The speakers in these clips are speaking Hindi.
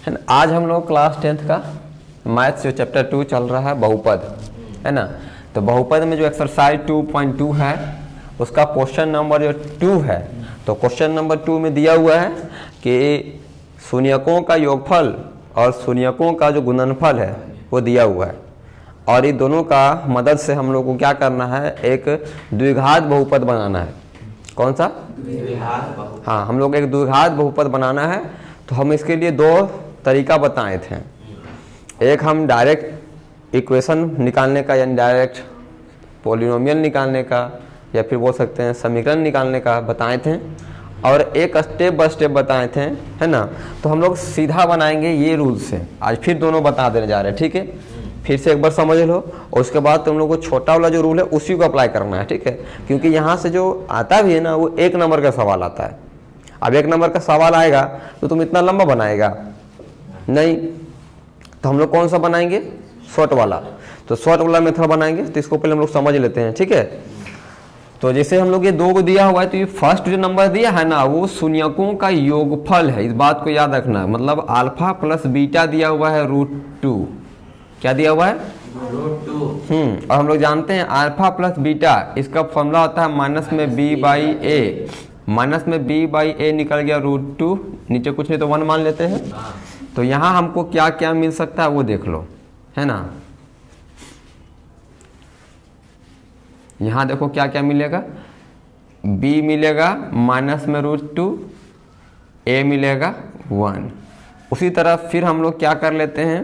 है ना। आज हम लोग क्लास 10th का मैथ्स जो चैप्टर 2 चल रहा है बहुपद, है ना। तो बहुपद में जो एक्सरसाइज 2.2 है उसका क्वेश्चन नंबर जो 2 है, तो क्वेश्चन नंबर 2 में दिया हुआ है कि शून्यकों का योगफल और शून्यकों का जो गुणनफल है वो दिया हुआ है, और ये दोनों का मदद से हम लोग को क्या करना है, एक द्विघात बहुपद बनाना है। कौन सा? द्विघात बहुपद। हाँ, हम लोग एक द्विघात बहुपद बनाना है। तो हम इसके लिए दो तरीका बताए थे। एक हम डायरेक्ट इक्वेशन निकालने का यानी डायरेक्ट पॉलिनोमियल निकालने का या फिर बोल सकते हैं समीकरण निकालने का बताए थे, और एक स्टेप बाय स्टेप बताए थे, है ना। तो हम लोग सीधा बनाएंगे ये रूल से। आज फिर दोनों बता देने जा रहे हैं, ठीक है। फिर से एक बार समझ लो, और उसके बाद तुम लोग को छोटा वाला जो रूल है उसी को अप्लाई करना है, ठीक है। क्योंकि यहाँ से जो आता भी है ना वो 1 नंबर का सवाल आता है। अब 1 नंबर का सवाल आएगा तो तुम इतना लंबा बनाएगा नहीं, तो हम लोग कौन सा बनाएंगे, शॉर्ट वाला। तो शॉर्ट वाला मेथड बनाएंगे, तो इसको पहले हम लोग समझ लेते हैं, ठीक है। तो जैसे हम लोग ये 2 को दिया हुआ है, तो ये फर्स्ट जो नंबर दिया है ना वो शून्यकों का योगफल है। इस बात को याद रखना, मतलब अल्फा प्लस बीटा दिया हुआ है √2। क्या दिया हुआ है? √2। और हम लोग जानते हैं अल्फा प्लस बीटा इसका फॉर्मूला होता है माइनस में b/a। माइनस में b/a निकल गया √2, नीचे कुछ नहीं तो 1 मान लेते हैं। तो यहाँ हमको क्या क्या मिल सकता है वो देख लो, है ना। यहाँ देखो क्या क्या मिलेगा, b मिलेगा माइनस में √2, a मिलेगा 1। उसी तरह फिर हम लोग क्या कर लेते हैं,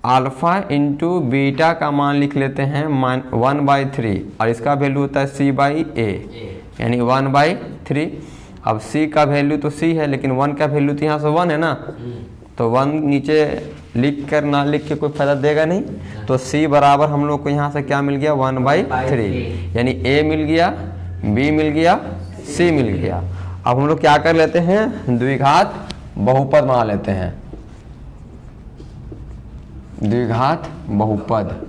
अल्फा इंटू बीटा का मान लिख लेते हैं 1/3, और इसका वैल्यू होता है c/a यानी 1/3। अब c का वैल्यू तो c है, लेकिन 1 का वैल्यू तो यहाँ से 1 है ना, तो 1 नीचे लिख कर ना लिख के कोई फायदा देगा नहीं। तो c बराबर हम लोग को यहाँ से क्या मिल गया, 1/3, यानी a मिल गया, b मिल गया, c मिल गया। अब हम लोग क्या कर लेते हैं, द्विघात बहुपद बना लेते हैं। द्विघात बहुपद,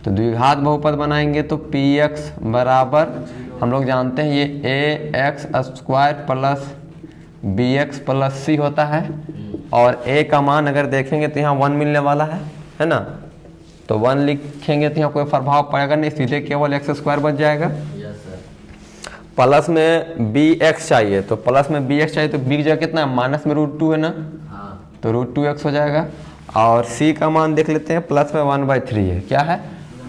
तो द्विघात बहुपद बनाएंगे तो px बराबर हम लोग जानते हैं ये ax² plus bx plus c होता है, और a का मान अगर देखेंगे तो यहाँ 1 मिलने वाला है ना। तो 1 लिखेंगे तो यहाँ कोई प्रभाव पड़ेगा नहीं, सीधे केवल x² बच जाएगा। प्लस में bx चाहिए, तो प्लस में bx चाहिए तो b की जगह कितना है, माइनस में √2 है ना, तो √2x हो जाएगा। और c का मान देख लेते हैं, प्लस में 1/3 है, क्या है,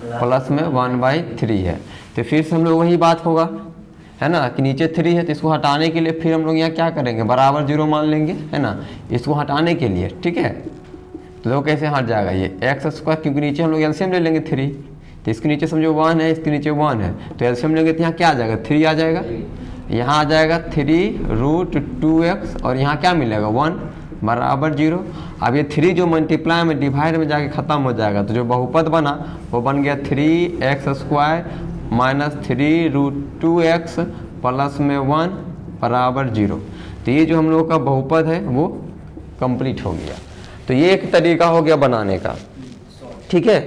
प्लस में 1/3 है। तो फिर से हम लोग वही बात होगा, है ना, कि नीचे 3 है तो इसको हटाने के लिए फिर हम लोग यहाँ क्या करेंगे, बराबर 0 मान लेंगे, है ना, इसको हटाने के लिए, ठीक है। तो देखो कैसे हट जाएगा ये x², क्योंकि नीचे हम लोग एलसीएम ले लेंगे 3, तो इसके नीचे समझो 1 है, इसके नीचे 1 है, तो एलसीएम लेंगे तो यहाँ क्या आ जाएगा, 3 आ जाएगा। यहाँ आ जाएगा 3√2x, और यहाँ क्या मिलेगा 1 बराबर 0। अब ये 3 जो मल्टीप्लाई में डिवाइड में जाके ख़त्म हो जाएगा, तो जो बहुपद बना वो बन गया 3x² माइनस 3√2x प्लस में 1 बराबर 0। तो ये जो हम लोगों का बहुपद है वो कंप्लीट हो गया। तो ये एक तरीका हो गया बनाने का, ठीक है।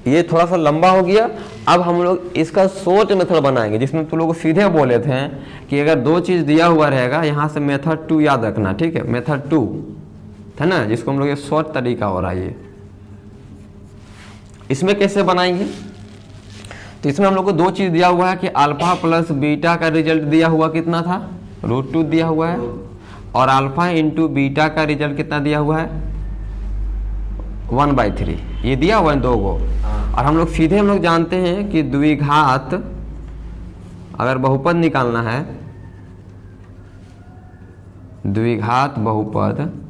ये थोड़ा सा लंबा हो गया। अब हम लोग इसका शॉर्ट मेथड बनाएंगे, जिसमें तुम लोग सीधे बोले थे कि अगर 2 चीज़ दिया हुआ रहेगा, यहाँ से मेथड 2 याद रखना, ठीक है, मेथड 2 है ना, जिसको हम लोग ये शॉर्ट तरीका हो रहा है ये। इसमें कैसे बनाएंगे, तो इसमें हम लोग को 2 चीज़ दिया हुआ है कि अल्फा प्लस बीटा का रिजल्ट दिया हुआ कितना था, √2 दिया हुआ है, और अल्फा इंटू बीटा का रिजल्ट कितना दिया हुआ है, 1/3, ये दिया हुआ है 2 को। और हम लोग सीधे हम लोग जानते हैं कि द्विघात अगर बहुपद निकालना है, द्विघात बहुपद,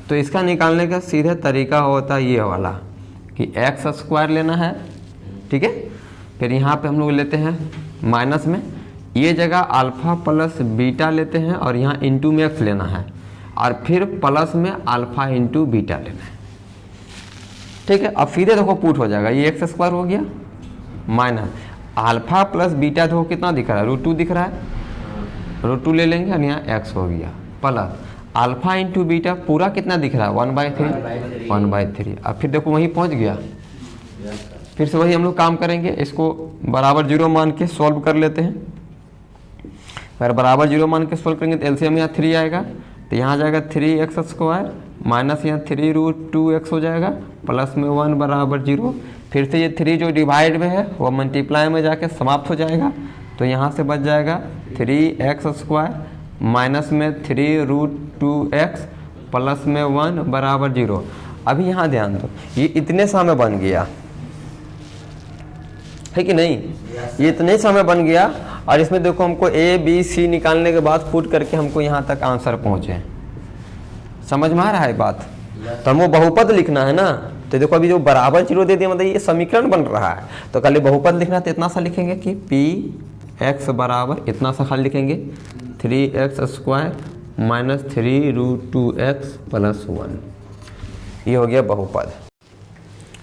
तो इसका निकालने का सीधे तरीका होता है ये वाला कि x² लेना है, ठीक है। फिर यहाँ पे हम लोग लेते हैं माइनस में, ये जगह अल्फा प्लस बीटा लेते हैं, और यहाँ इंटू में x लेना है, और फिर प्लस में अल्फा इंटू बीटा लेना है, ठीक है। अब सीधे देखो पुट हो जाएगा, ये x² हो गया माइनस अल्फा प्लस बीटा, देखो कितना दिख रहा है, √2 दिख रहा है, √2 ले लेंगे, और यहाँ x हो गया प्लस अल्फा इंटू बीटा पूरा कितना दिख रहा है, 1/3। अब फिर देखो वहीं पहुँच गया, फिर से वही हम लोग काम करेंगे, इसको बराबर 0 मान के सॉल्व कर लेते हैं। अगर बराबर 0 मान के सोल्व करेंगे तो एलसीएम यहाँ 3 आएगा, तो यहाँ जाएगा 3x² माइनस यहाँ 3√2x हो जाएगा, प्लस में 1 बराबर 0। फिर से ये 3 जो डिवाइड में है वो मल्टीप्लाई में जाके समाप्त हो जाएगा, तो यहाँ से बच जाएगा 3x² माइनस में 3√2x प्लस में 1 बराबर 0। अभी यहाँ ध्यान दो, ये इतने सा में बन गया है कि नहीं, ये इतने समय बन गया, और इसमें देखो हमको ए बी सी निकालने के बाद पुट करके हमको यहाँ तक आंसर पहुँचे। समझ में आ रहा है बात? तो हमको बहुपद लिखना है ना, तो देखो अभी जो बराबर 0 दे दिया मतलब ये समीकरण बन रहा है, तो कल बहुपद लिखना तो इतना सा लिखेंगे कि px बराबर इतना सा खाली लिखेंगे 3x² माइनस 3√2x प्लस 1, ये हो गया बहुपद,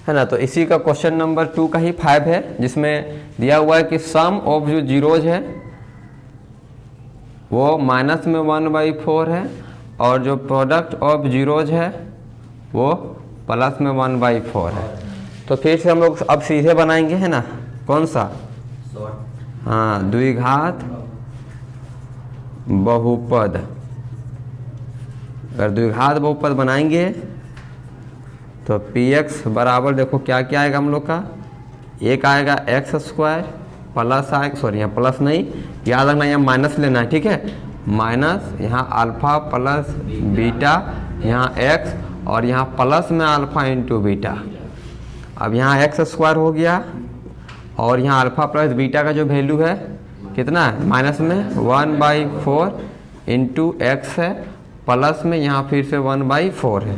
है ना। तो इसी का क्वेश्चन नंबर 2 का ही 5 है, जिसमें दिया हुआ है कि सम ऑफ जो जीरोज है वो माइनस में 1/4 है, और जो प्रोडक्ट ऑफ जीरोज है वो प्लस में 1/4 है। तो फिर से हम लोग अब सीधे बनाएंगे, है ना, कौन सा, हाँ, द्विघात बहुपद। अगर द्विघात बहुपद बनाएंगे तो px बराबर देखो क्या क्या आएगा हम लोग का, एक आएगा x² प्लस आएगा, सॉरी यहाँ प्लस नहीं, याद रखना यहाँ माइनस लेना है, ठीक है, माइनस यहाँ अल्फा प्लस बीटा, यहाँ x और यहाँ प्लस में अल्फा इंटू बीटा। अब यहाँ x² हो गया, और यहाँ अल्फा प्लस बीटा का जो वैल्यू है कितना है, माइनस में 1/4 इंटू एक्स है, प्लस में यहाँ फिर से 1/4 है।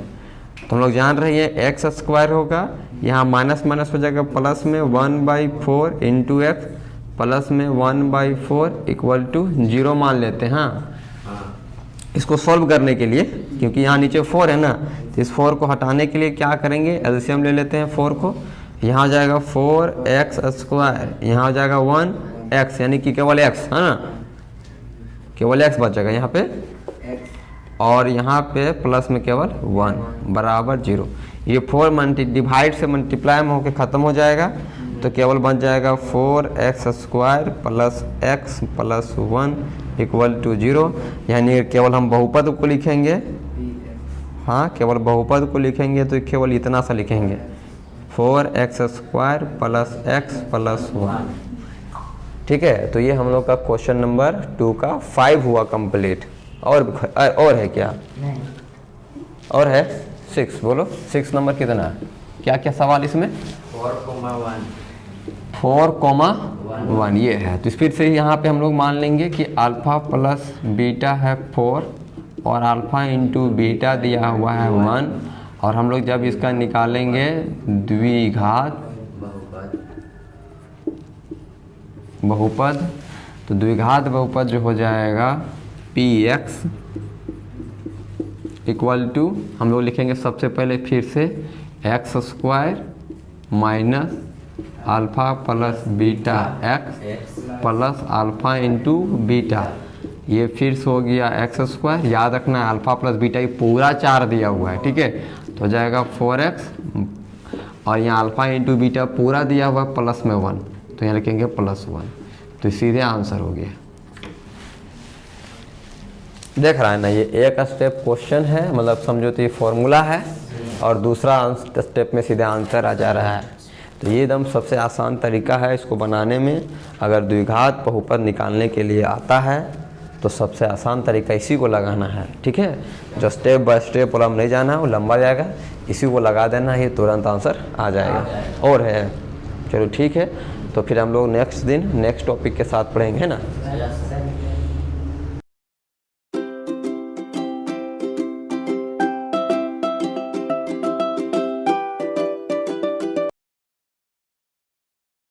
तो हम लोग जान रहे हैं x² होगा, यहाँ माइनस माइनस हो जाएगा प्लस में 1/4 इंटू एक्स प्लस में 1/4 इक्वल टू 0 मान लेते हैं। हाँ, इसको सॉल्व करने के लिए, क्योंकि यहाँ नीचे 4 है ना, तो इस 4 को हटाने के लिए क्या करेंगे, एलसीएम ले लेते हैं 4 को। यहाँ जाएगा 4x², यहाँ हो जाएगा 1x, यानी कि केवल x, है ना, केवल x बच जाएगा यहाँ पे, और यहाँ पे प्लस में केवल 1 बराबर 0। ये 4 डिवाइड से मल्टीप्लाई में होकर ख़त्म हो जाएगा, तो केवल बन जाएगा 4x² plus x plus 1 equal to 0। यानी केवल हम बहुपद को लिखेंगे, हाँ, केवल बहुपद को लिखेंगे तो केवल इतना सा लिखेंगे 4x² प्लस x प्लस 1, ठीक है। तो ये हम लोग का क्वेश्चन नंबर 2 का 5 हुआ कंप्लीट। और है क्या? नहीं। और है 6, बोलो 6 नंबर कितना है, क्या क्या सवाल इसमें? 4,1 ये है। तो फिर से यहाँ पे हम लोग मान लेंगे कि अल्फा प्लस बीटा है 4 और अल्फा इंटू बीटा दिया हुआ है 1, और हम लोग जब इसका निकालेंगे द्विघात बहुपद, तो द्विघात बहुपद जो हो जाएगा px इक्वल टू, हम लोग लिखेंगे सबसे पहले फिर से x² minus alpha plus beta x plus alpha into beta, ये फिर से हो गया x²। याद रखना है अल्फा प्लस बीटा ये पूरा 4 दिया हुआ है, ठीक है, तो हो जाएगा 4x, और यहाँ अल्फा इंटू बीटा पूरा दिया हुआ है प्लस में 1, तो यहाँ लिखेंगे प्लस 1, तो सीधे आंसर हो गया। देख रहा है ना, ये एक स्टेप क्वेश्चन है, मतलब समझो तो ये फॉर्मूला है, और दूसरा स्टेप में सीधे आंसर आ जा रहा है। तो ये एकदम सबसे आसान तरीका है इसको बनाने में। अगर द्विघात बहुपद निकालने के लिए आता है तो सबसे आसान तरीका इसी को लगाना है, ठीक है। जो स्टेप बाय स्टेप प्रॉब्लम नहीं जाना है वो लंबा जाएगा, इसी को लगा देना है, ये तुरंत आंसर आ जाएगा। और है, चलो ठीक है, तो फिर हम लोग नेक्स्ट दिन नेक्स्ट टॉपिक के साथ पढ़ेंगे, है ना।